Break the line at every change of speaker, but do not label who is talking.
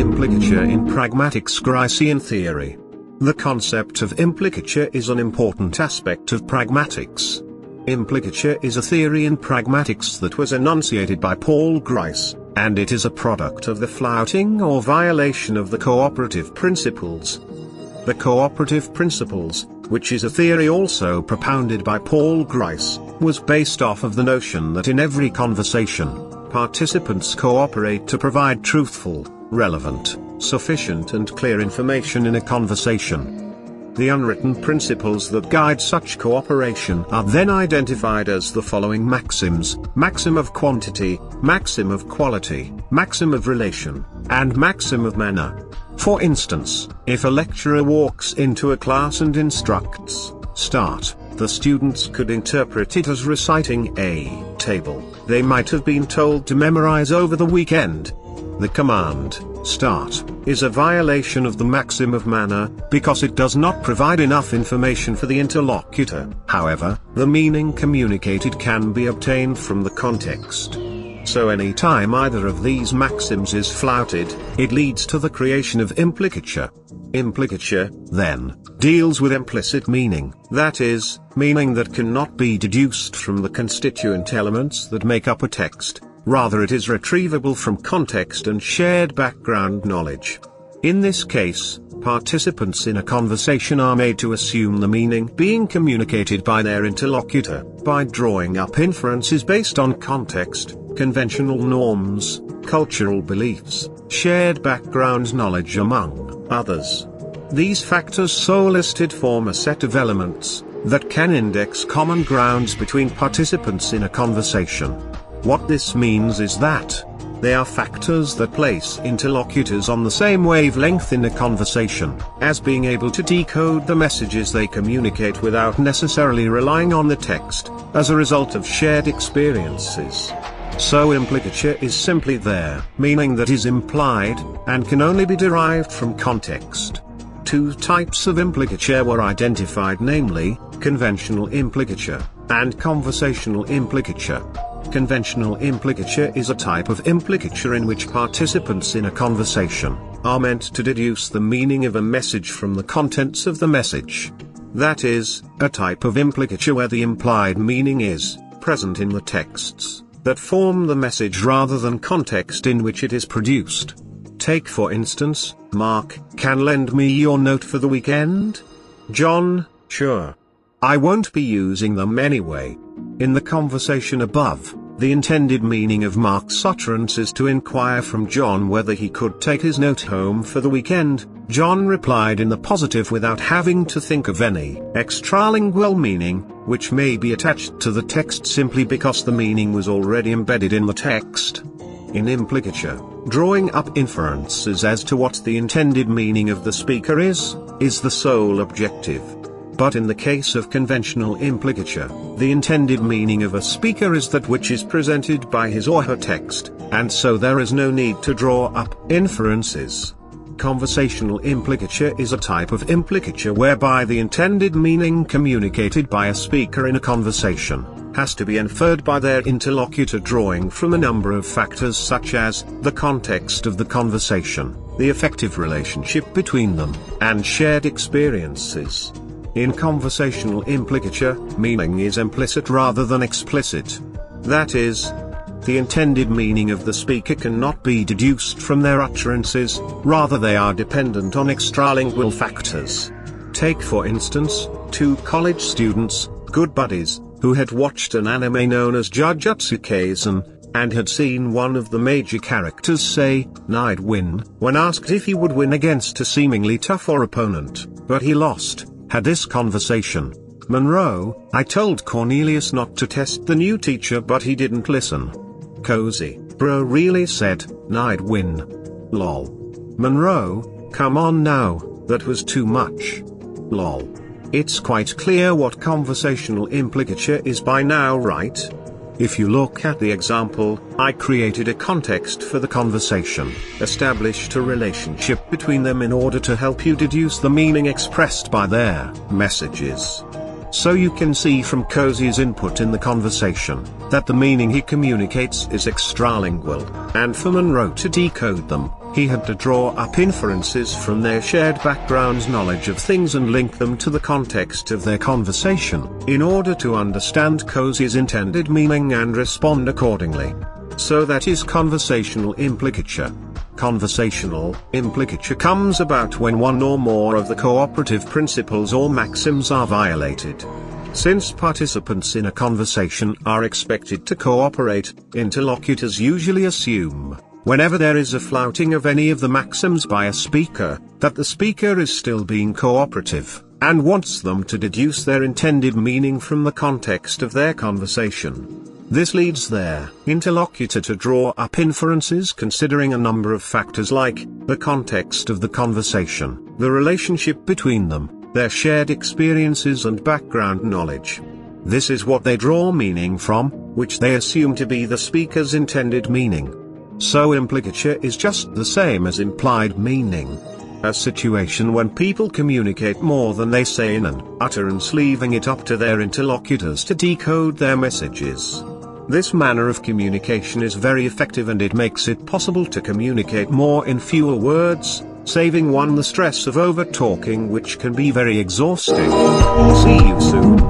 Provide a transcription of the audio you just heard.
implicature in Pragmatics Gricean theory. The concept of implicature is an important aspect of pragmatics. Implicature is a theory in pragmatics that was enunciated by Paul Grice, and it is a product of the flouting or violation of the cooperative principles. The cooperative principles, which is a theory also propounded by Paul Grice, was based off of the notion that in every conversation, participants cooperate to provide truthful, relevant, sufficient and clear information in a conversation. The unwritten principles that guide such cooperation are then identified as the following maxims: maxim of quantity, maxim of quality, maxim of relation, and maxim of manner. For instance, if a lecturer walks into a class and instructs, "Start," the students could interpret it as reciting a table they might have been told to memorize over the weekend. The command, "Start," is a violation of the maxim of manner, because it does not provide enough information for the interlocutor. However, the meaning communicated can be obtained from the context. So any time either of these maxims is flouted, it leads to the creation of implicature. Implicature, then, deals with implicit meaning, that is, meaning that cannot be deduced from the constituent elements that make up a text. Rather, it is retrievable from context and shared background knowledge. In this case, participants in a conversation are made to assume the meaning being communicated by their interlocutor, by drawing up inferences based on context, conventional norms, cultural beliefs, shared background knowledge among others. These factors so listed form a set of elements that can index common grounds between participants in a conversation. What this means is that they are factors that place interlocutors on the same wavelength in a conversation, as being able to decode the messages they communicate without necessarily relying on the text, as a result of shared experiences. So implicature is simply there, meaning that is implied, and can only be derived from context. Two types of implicature were identified, namely, conventional implicature, and conversational implicature. Conventional implicature is a type of implicature in which participants in a conversation are meant to deduce the meaning of a message from the contents of the message. That is, a type of implicature where the implied meaning is present in the texts that form the message rather than context in which it is produced. Take for instance, "Mark, can lend me your note for the weekend?" John, "Sure. I won't be using them anyway." In the conversation above, the intended meaning of Mark's utterance is to inquire from John whether he could take his note home for the weekend. John replied in the positive without having to think of any extralingual meaning, which may be attached to the text simply because the meaning was already embedded in the text. In implicature, drawing up inferences as to what the intended meaning of the speaker is the sole objective. But in the case of conventional implicature, the intended meaning of a speaker is that which is presented by his or her text, and so there is no need to draw up inferences. Conversational implicature is a type of implicature whereby the intended meaning communicated by a speaker in a conversation has to be inferred by their interlocutor, drawing from a number of factors such as the context of the conversation, the affective relationship between them, and shared experiences. In conversational implicature, meaning is implicit rather than explicit. That is, the intended meaning of the speaker cannot be deduced from their utterances, rather they are dependent on extralingual factors. Take for instance, two college students, good buddies, who had watched an anime known as Jujutsu Kaisen, and had seen one of the major characters say, "I'd win," when asked if he would win against a seemingly tougher opponent, but he lost. Had this conversation. Monroe, "I told Cornelius not to test the new teacher but he didn't listen." Cozy, "Bro really said, I'd win. Lol." Monroe, "Come on now, that was too much. Lol." It's quite clear what conversational implicature is by now, right? If you look at the example, I created a context for the conversation, established a relationship between them in order to help you deduce the meaning expressed by their messages. So you can see from Cozy's input in the conversation, that the meaning he communicates is extralingual, and for Monroe to decode them, He had to draw up inferences from their shared background knowledge of things and link them to the context of their conversation, in order to understand Cozy's intended meaning and respond accordingly. So that is conversational implicature. Conversational implicature comes about when one or more of the cooperative principles or maxims are violated. Since participants in a conversation are expected to cooperate, interlocutors usually assume, whenever there is a flouting of any of the maxims by a speaker, that the speaker is still being cooperative, and wants them to deduce their intended meaning from the context of their conversation. This leads their interlocutor to draw up inferences considering a number of factors like the context of the conversation, the relationship between them, their shared experiences and background knowledge. This is what they draw meaning from, which they assume to be the speaker's intended meaning. So implicature is just the same as implied meaning. A situation when people communicate more than they say in an utterance, leaving it up to their interlocutors to decode their messages. This manner of communication is very effective, and it makes it possible to communicate more in fewer words, saving one the stress of over-talking, which can be very exhausting. See you soon.